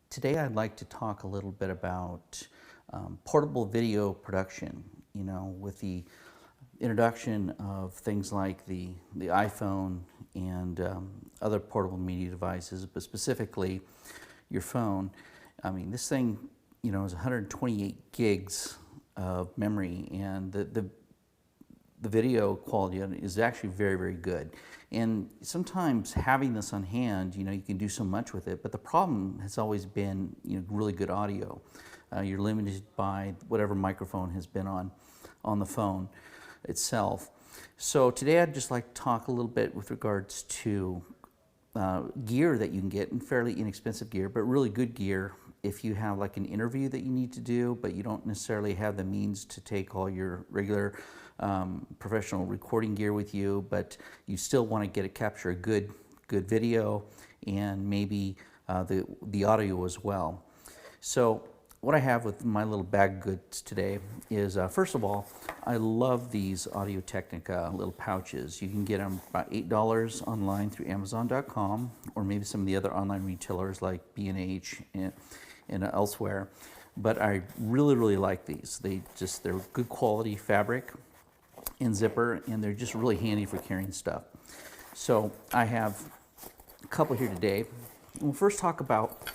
Today I'd like to talk a little bit about portable video production, with the introduction of things like the iPhone and other portable media devices, but specifically your phone. I mean, this thing, is 128 gigs of memory, and the video quality is actually very, very good. And sometimes having this on hand, you can do so much with it, but the problem has always been, really good audio. You're limited by whatever microphone has been on the phone itself. So today I'd just like to talk a little bit with regards to gear that you can get, and fairly inexpensive gear, but really good gear if you have like an interview that you need to do, but you don't necessarily have the means to take all your regular professional recording gear with you, but you still want to capture a good video and maybe the audio as well. So what I have with my little bag of goods today is, first of all, I love these Audio-Technica little pouches. You can get them about $8 online through Amazon.com, or maybe some of the other online retailers like B&H and elsewhere. But I really, really like these. They're good quality fabric and zipper, and they're just really handy for carrying stuff. So I have a couple here today. We'll first talk about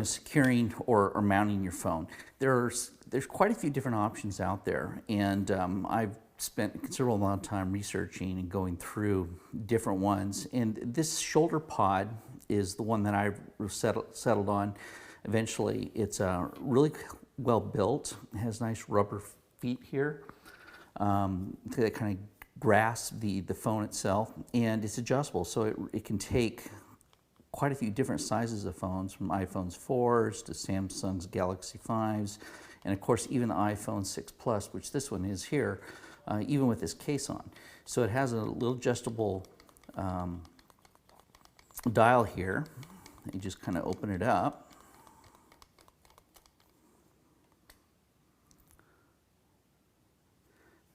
securing or mounting your phone. There's quite a few different options out there, and I've spent a considerable amount of time researching and going through different ones. And this shoulder pod is the one that I've settled on eventually. It's really well built. It has nice rubber feet here that kind of grasp the phone itself, and it's adjustable, so it can take quite a few different sizes of phones, from iPhones 4s to Samsung's Galaxy 5s, and of course even the iPhone 6 Plus, which this one is here, even with this case on. So it has a little adjustable dial here. You just kind of open it up.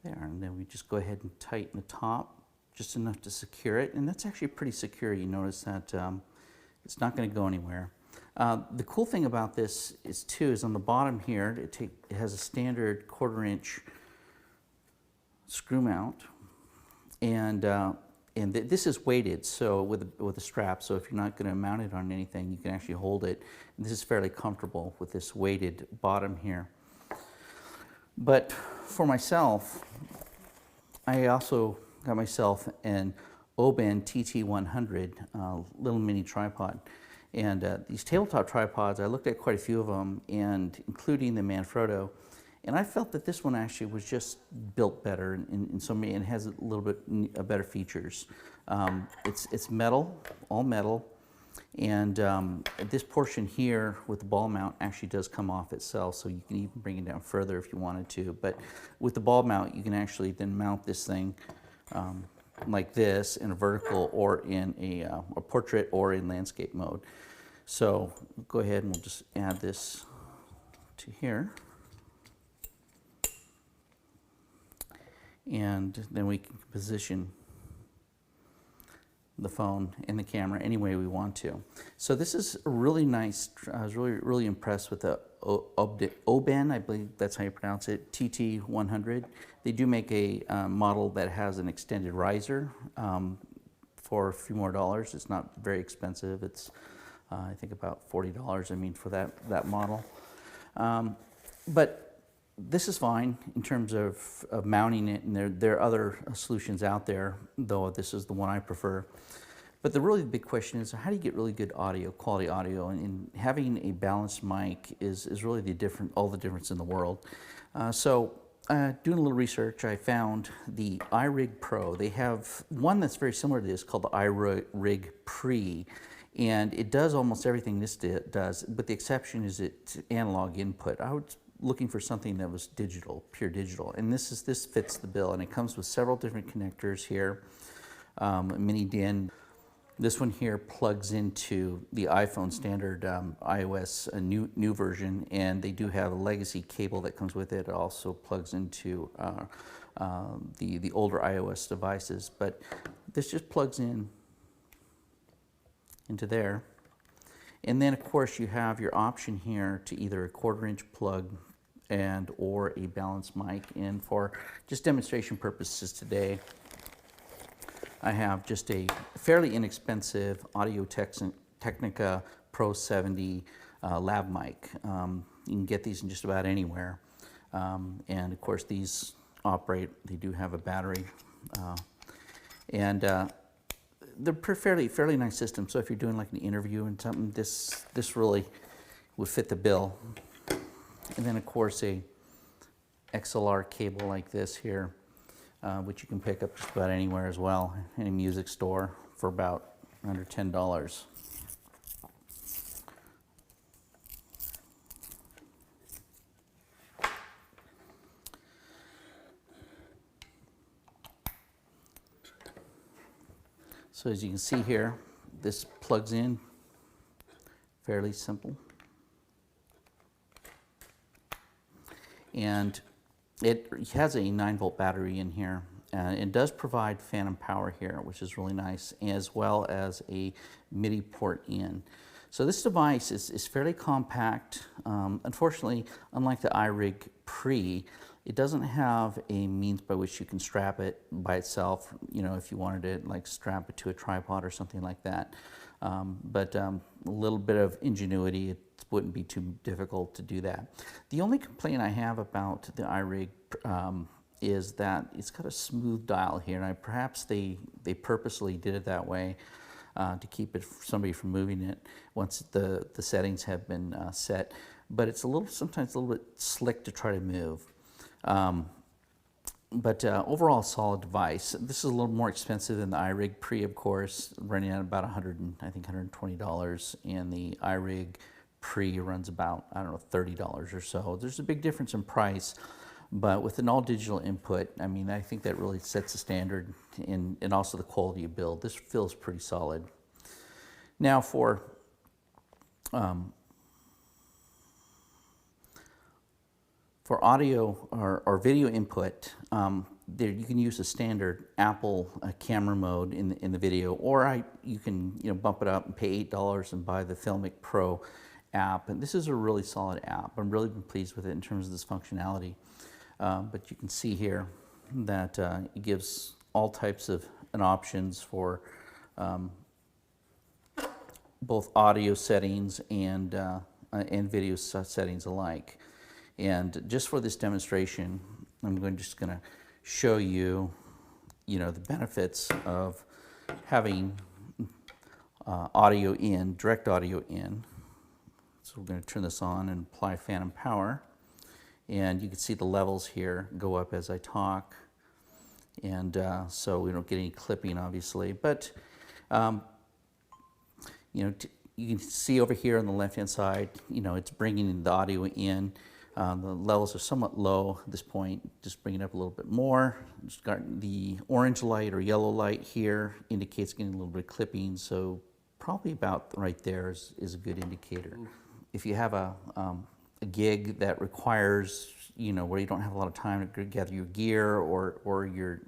There, and then we just go ahead and tighten the top just enough to secure it, and that's actually pretty secure. You notice that it's not going to go anywhere. The cool thing about this is on the bottom here, it has a standard 1/4-inch screw mount, and this is weighted, so with a strap. So if you're not going to mount it on anything, you can actually hold it. And this is fairly comfortable with this weighted bottom here. But for myself, I also got myself an Oben TT100 little mini tripod. And these tabletop tripods, I looked at quite a few of them, and including the Manfrotto, and I felt that this one actually was just built better in so many, and has a little bit better features. It's metal, all metal, and this portion here with the ball mount actually does come off itself, so you can even bring it down further if you wanted to. But with the ball mount, you can actually then mount this thing like this in a vertical, or in a portrait, or in landscape mode. So go ahead and we'll just add this to here. And then we can position the phone and the camera any way we want to. So this is really nice. I was really impressed with the Oben, I believe that's how you pronounce it, TT100. They do make a model that has an extended riser for a few more dollars. It's not very expensive. It's I think about $40, I mean, for that model. But this is fine in terms of mounting it, and there are other solutions out there, though this is the one I prefer. But the really big question is, how do you get really good audio, quality audio? And having a balanced mic is really all the difference in the world. So doing a little research, I found the iRig Pro. They have one that's very similar to this called the iRig Pre, and it does almost everything this does, but the exception is its analog input. I was looking for something that was digital, pure digital, and this fits the bill, and it comes with several different connectors here, mini DIN. This one here plugs into the iPhone standard iOS, a new version, and they do have a legacy cable that comes with it. It also plugs into the older iOS devices, but this just plugs into there, And then of course you have your option here to either a 1/4" plug and or a balanced mic. And for just demonstration purposes today, I have just a fairly inexpensive Audio-Technica Pro 70 lab mic. You can get these in just about anywhere. And of course these operate, they do have a battery. They're fairly nice system. So if you're doing like an interview and something, this really would fit the bill. And then of course a XLR cable like this here, which you can pick up just about anywhere as well, any music store for about under $10. So as you can see here, this plugs in, fairly simple. And it has a 9-volt battery in here. It does provide phantom power here, which is really nice, as well as a MIDI port in. So this device is fairly compact. Unfortunately, unlike the iRig Pre, it doesn't have a means by which you can strap it by itself, you know, if you wanted to like strap it to a tripod or something like that. But a little bit of ingenuity, it wouldn't be too difficult to do that. The only complaint I have about the iRig is that it's got a smooth dial here, and perhaps they purposely did it that way to keep it somebody from moving it once the settings have been set. But it's sometimes a little bit slick to try to move. But overall, solid device. This is a little more expensive than the iRig Pre, of course, running at about $120, and the iRig Pre runs about, I don't know, $30 or so. There's a big difference in price, but with an all-digital input, I mean, I think that really sets the standard, and also the quality of build. This feels pretty solid. Now for audio or video input, there you can use a standard Apple camera mode in the video, or you can bump it up and pay $8 and buy the Filmic Pro app. And this is a really solid app. I'm really been pleased with it in terms of this functionality. But you can see here that it gives all types of options for both audio settings and video settings alike. And just for this demonstration, I'm just going to show you, the benefits of having audio in, direct audio in. So we're going to turn this on and apply phantom power. And you can see the levels here go up as I talk. And so we don't get any clipping, obviously. But, you can see over here on the left-hand side, it's bringing the audio in. The levels are somewhat low at this point. Just bring it up a little bit more. Just got the orange light or yellow light here indicates getting a little bit of clipping. So probably about right there is a good indicator. If you have a gig that requires, where you don't have a lot of time to gather your gear, or you're,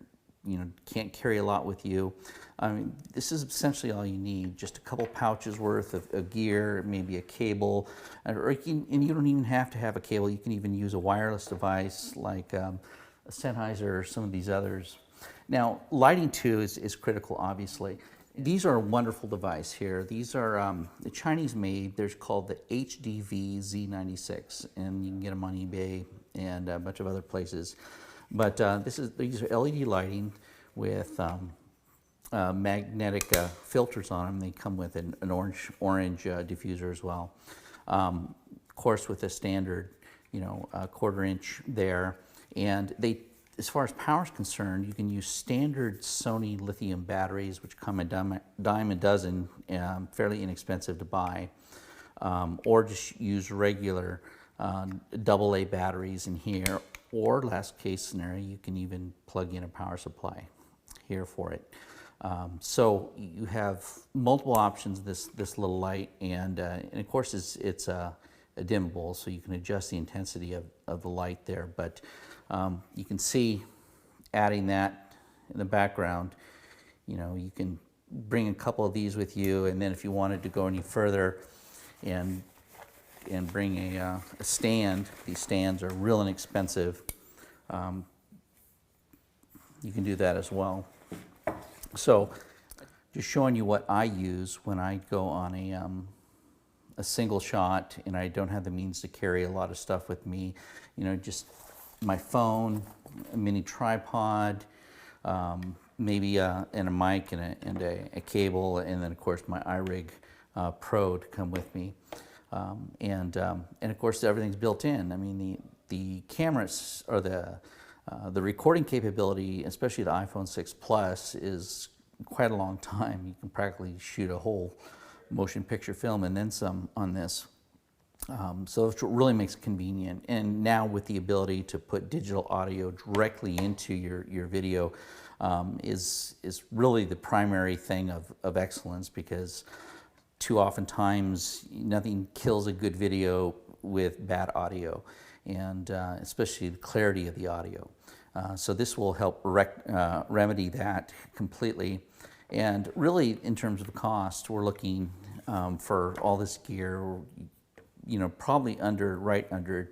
can't carry a lot with you, I mean, this is essentially all you need. Just a couple pouches worth of gear, maybe a cable, and you don't even have to have a cable. You can even use a wireless device like a Sennheiser or some of these others. Now, lighting too is critical, obviously. These are a wonderful device here. These are the Chinese made. They're called the HDV Z96, and you can get them on eBay and a bunch of other places. But these are LED lighting with magnetic filters on them. They come with an orange diffuser as well. Of course, with a standard, 1/4" there, and as far as power is concerned, you can use standard Sony lithium batteries, which come a dime a dozen, fairly inexpensive to buy, or just use regular AA batteries in here, or last case scenario, you can even plug in a power supply here for it. So you have multiple options, this little light, and of course it's dimmable, so you can adjust the intensity of the light there. But you can see, adding that in the background, you can bring a couple of these with you, and then if you wanted to go any further, and bring a stand. These stands are real inexpensive. You can do that as well. So just showing you what I use when I go on a single shot and I don't have the means to carry a lot of stuff with me. You know, just my phone, a mini tripod, maybe and a mic and a cable, and then of course my iRig Pro to come with me. And of course everything's built in. I mean, the cameras or the recording capability, especially the iPhone 6 Plus, is quite a long time. You can practically shoot a whole motion picture film and then some on this. So it really makes it convenient. And now with the ability to put digital audio directly into your video is really the primary thing of excellence, because too often times nothing kills a good video with bad audio, and especially the clarity of the audio. So this will help remedy that completely. And really, in terms of cost, we're looking for all this gear, you know, probably right under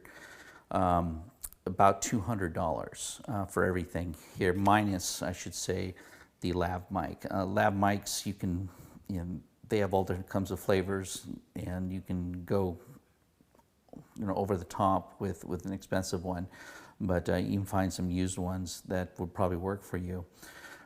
about $200 for everything here, minus, I should say, the lav mic. Lav mics, you can, you know, they have all different kinds of flavors, and you can go, you know, over the top with an expensive one, but you can find some used ones that would probably work for you.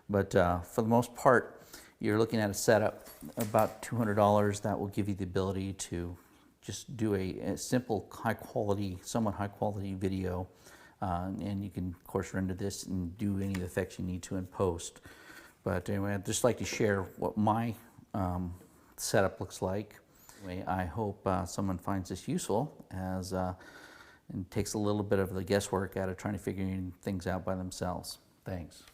But for the most part, you're looking at a setup about $200 that will give you the ability to just do a simple, high quality, somewhat high quality video, and you can of course render this and do any of the effects you need to in post. But anyway, I'd just like to share what my setup looks like. Anyway, I hope someone finds this useful, as and takes a little bit of the guesswork out of trying to figure things out by themselves. Thanks.